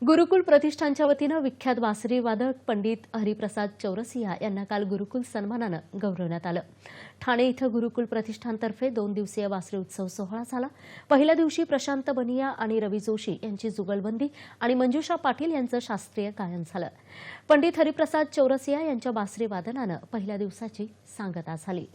गुरुकुल प्रतिष्ठानच्या वतीनं विख्यात बासरी वादक पंडित हरिप्रसाद चौरसिया यांना काल गुरुकुल सन्मानानं गौरवण्यात आलं। ठाणे इथं गुरुकुल प्रतिष्ठानतर्फे 2 दिवसीय बासरी उत्सव सोहळा झाला। पहिल्या दिवशी प्रशांत बनिया आणि रवी जोशी यांची जुगलबंदी आणि मंजुषा पाटील यांचं शास्त्रीय गायन झालं। पंडित हरिप्रसाद चौरसिया यांच्या बासरी वादनानं पहिल्या दिवसाची सांगता झाली।